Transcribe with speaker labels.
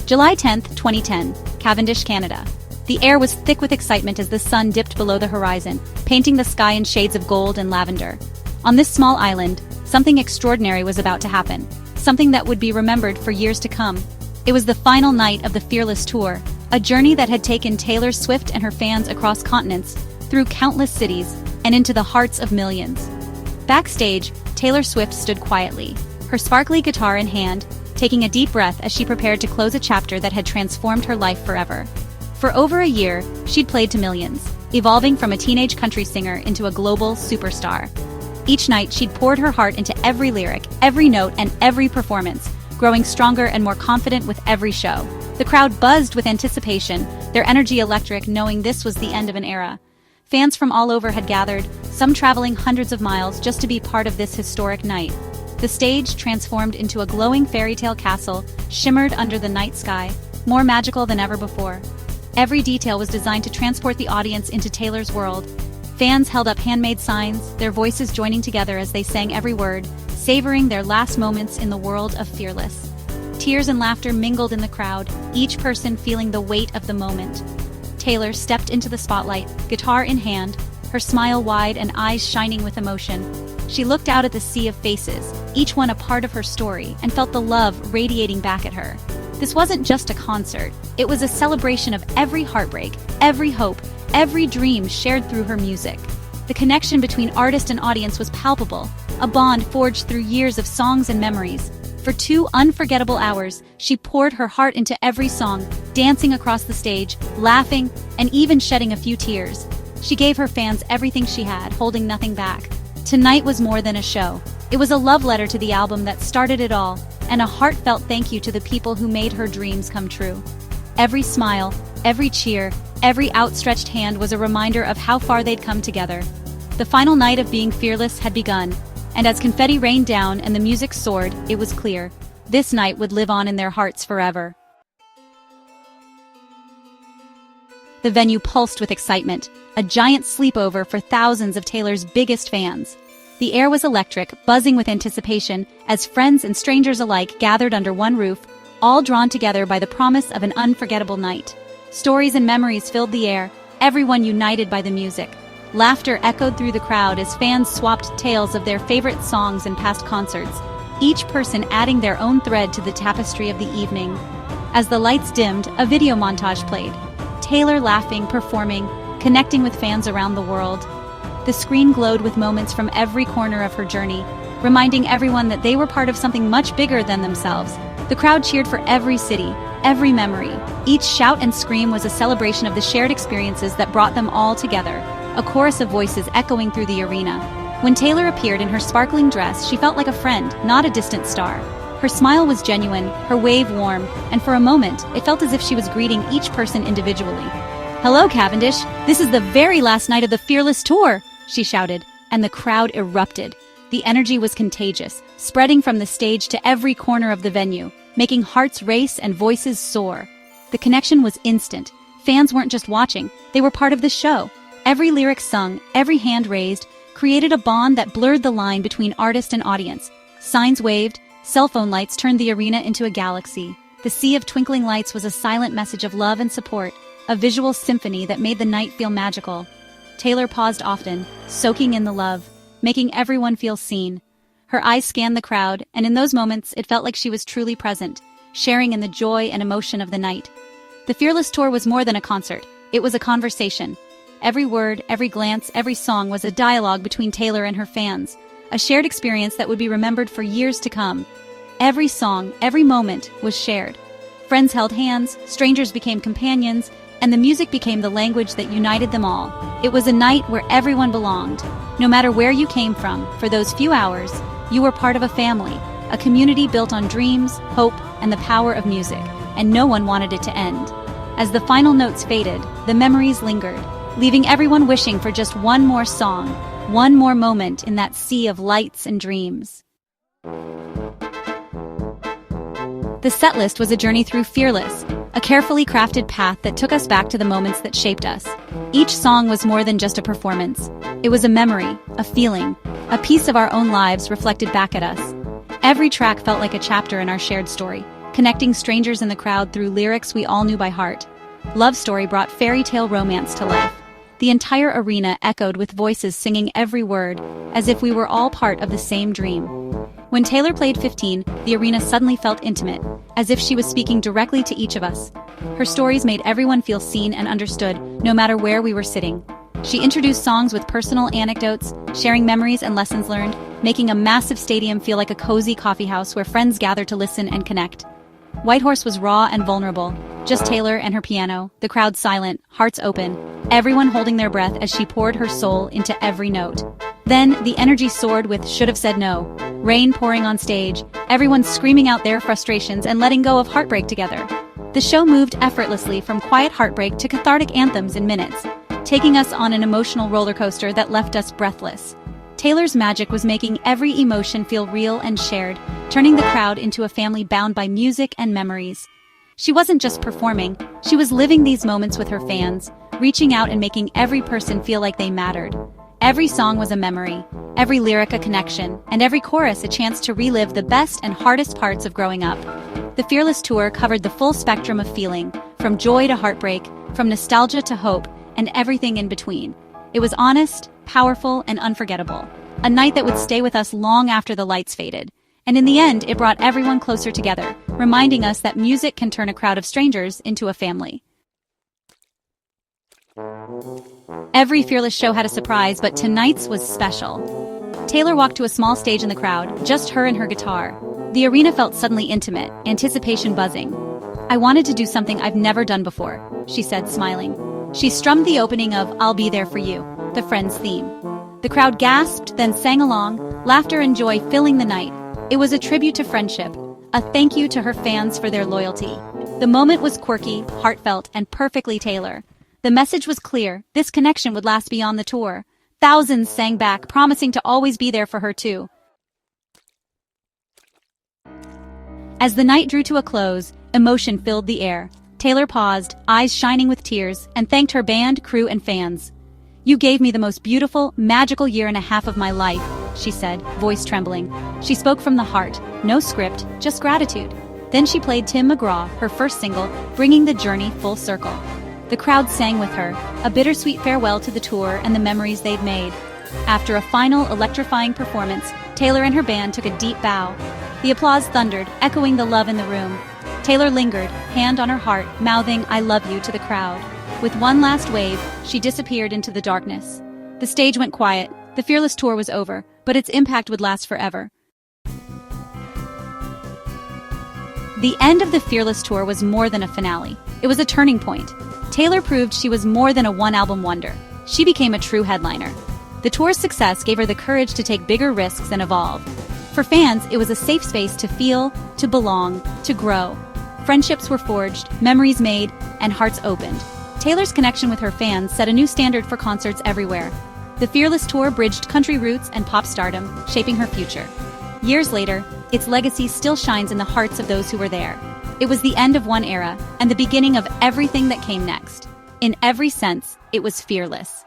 Speaker 1: July 10th, 2010, Cavendish, Canada. The air was thick with excitement as the sun dipped below the horizon, painting the sky in shades of gold and lavender. On this small island, something extraordinary was about to happen, something that would be remembered for years to come. It was the final night of the Fearless Tour, a journey that had taken Taylor Swift and her fans across continents, through countless cities, and into the hearts of millions. Backstage, Taylor Swift stood quietly, her sparkly guitar in hand, taking a deep breath as she prepared to close a chapter that had transformed her life forever. For over a year, she'd played to millions, evolving from a teenage country singer into a global superstar. Each night, she'd poured her heart into every lyric, every note, and every performance, growing stronger and more confident with every show. The crowd buzzed with anticipation, their energy electric, knowing this was the end of an era. Fans from all over had gathered, some traveling hundreds of miles just to be part of this historic night. The stage, transformed into a glowing fairy tale castle, shimmered under the night sky, more magical than ever before. Every detail was designed to transport the audience into Taylor's world. Fans held up handmade signs, their voices joining together as they sang every word, savoring their last moments in the world of Fearless. Tears and laughter mingled in the crowd, each person feeling the weight of the moment. Taylor stepped into the spotlight, guitar in hand, her smile wide and eyes shining with emotion. She looked out at the sea of faces, each one a part of her story, and felt the love radiating back at her. This wasn't just a concert, it was a celebration of every heartbreak, every hope, every dream shared through her music. The connection between artist and audience was palpable, a bond forged through years of songs and memories. For 2 unforgettable hours, she poured her heart into every song, dancing across the stage, laughing, and even shedding a few tears. She gave her fans everything she had, holding nothing back. Tonight was more than a show. It was a love letter to the album that started it all, and a heartfelt thank you to the people who made her dreams come true. Every smile, every cheer, every outstretched hand was a reminder of how far they'd come together. The final night of being fearless had begun, and as confetti rained down and the music soared, it was clear. This night would live on in their hearts forever. The venue pulsed with excitement, a giant sleepover for thousands of Taylor's biggest fans. The air was electric, buzzing with anticipation, as friends and strangers alike gathered under one roof, all drawn together by the promise of an unforgettable night. Stories and memories filled the air, everyone united by the music. Laughter echoed through the crowd as fans swapped tales of their favorite songs and past concerts, each person adding their own thread to the tapestry of the evening. As the lights dimmed, a video montage played. Taylor laughing, performing, connecting with fans around the world. The screen glowed with moments from every corner of her journey, reminding everyone that they were part of something much bigger than themselves. The crowd cheered for every city, every memory. Each shout and scream was a celebration of the shared experiences that brought them all together, a chorus of voices echoing through the arena. When Taylor appeared in her sparkling dress, she felt like a friend, not a distant star. Her smile was genuine, her wave warm, and for a moment, it felt as if she was greeting each person individually. "Hello, Cavendish! This is the very last night of the Fearless Tour!" she shouted, and the crowd erupted. The energy was contagious, spreading from the stage to every corner of the venue, making hearts race and voices soar. The connection was instant. Fans weren't just watching, they were part of the show. Every lyric sung, every hand raised, created a bond that blurred the line between artist and audience. Signs waved, cell phone lights turned the arena into a galaxy. The sea of twinkling lights was a silent message of love and support, a visual symphony that made the night feel magical. Taylor paused often, soaking in the love, making everyone feel seen. Her eyes scanned the crowd, and in those moments it felt like she was truly present, sharing in the joy and emotion of the night. The Fearless Tour was more than a concert, it was a conversation. Every word, every glance, every song was a dialogue between Taylor and her fans, a shared experience that would be remembered for years to come. Every song, every moment was shared. Friends held hands, strangers became companions, and the music became the language that united them all. It was a night where everyone belonged. No matter where you came from, for those few hours, you were part of a family, a community built on dreams, hope, and the power of music, and no one wanted it to end. As the final notes faded, the memories lingered, leaving everyone wishing for just one more song, one more moment in that sea of lights and dreams. The setlist was a journey through Fearless, a carefully crafted path that took us back to the moments that shaped us. Each song was more than just a performance. It was a memory, a feeling, a piece of our own lives reflected back at us. Every track felt like a chapter in our shared story, connecting strangers in the crowd through lyrics we all knew by heart. Love Story brought fairy tale romance to life. The entire arena echoed with voices singing every word, as if we were all part of the same dream. When Taylor played 15, the arena suddenly felt intimate, as if she was speaking directly to each of us. Her stories made everyone feel seen and understood, no matter where we were sitting. She introduced songs with personal anecdotes, sharing memories and lessons learned, making a massive stadium feel like a cozy coffee house where friends gather to listen and connect. Whitehorse was raw and vulnerable, just Taylor and her piano, the crowd silent, hearts open, everyone holding their breath as she poured her soul into every note. Then, the energy soared with Should Have Said No, rain pouring on stage, everyone screaming out their frustrations and letting go of heartbreak together. The show moved effortlessly from quiet heartbreak to cathartic anthems in minutes, taking us on an emotional roller coaster that left us breathless. Taylor's magic was making every emotion feel real and shared, turning the crowd into a family bound by music and memories. She wasn't just performing, she was living these moments with her fans, reaching out and making every person feel like they mattered. Every song was a memory, every lyric a connection, and every chorus a chance to relive the best and hardest parts of growing up. The Fearless Tour covered the full spectrum of feeling, from joy to heartbreak, from nostalgia to hope, and everything in between. It was honest, powerful, and unforgettable. A night that would stay with us long after the lights faded. And in the end, it brought everyone closer together, reminding us that music can turn a crowd of strangers into a family. Every Fearless show had a surprise, but tonight's was special. Taylor walked to a small stage in the crowd, just her and her guitar. The arena felt suddenly intimate, anticipation buzzing. "I wanted to do something I've never done before," she said, smiling. She strummed the opening of I'll Be There For You, the Friends theme. The crowd gasped, then sang along, laughter and joy filling the night. It was a tribute to friendship, a thank you to her fans for their loyalty. The moment was quirky, heartfelt, and perfectly Taylor. The message was clear, this connection would last beyond the tour. Thousands sang back, promising to always be there for her too. As the night drew to a close, emotion filled the air. Taylor paused, eyes shining with tears, and thanked her band, crew, and fans. "You gave me the most beautiful, magical year and a half of my life," she said, voice trembling. She spoke from the heart, no script, just gratitude. Then she played Tim McGraw, her first single, bringing the journey full circle. The crowd sang with her, a bittersweet farewell to the tour and the memories they'd made. After a final, electrifying performance, Taylor and her band took a deep bow. The applause thundered, echoing the love in the room. Taylor lingered, hand on her heart, mouthing "I love you" to the crowd. With one last wave, she disappeared into the darkness. The stage went quiet. The Fearless Tour was over, but its impact would last forever. The end of the Fearless Tour was more than a finale. It was a turning point. Taylor proved she was more than a one-album wonder. She became a true headliner. The tour's success gave her the courage to take bigger risks and evolve. For fans, it was a safe space to feel, to belong, to grow. Friendships were forged, memories made, and hearts opened. Taylor's connection with her fans set a new standard for concerts everywhere. The Fearless Tour bridged country roots and pop stardom, shaping her future. Years later, its legacy still shines in the hearts of those who were there. It was the end of one era, and the beginning of everything that came next. In every sense, it was fearless.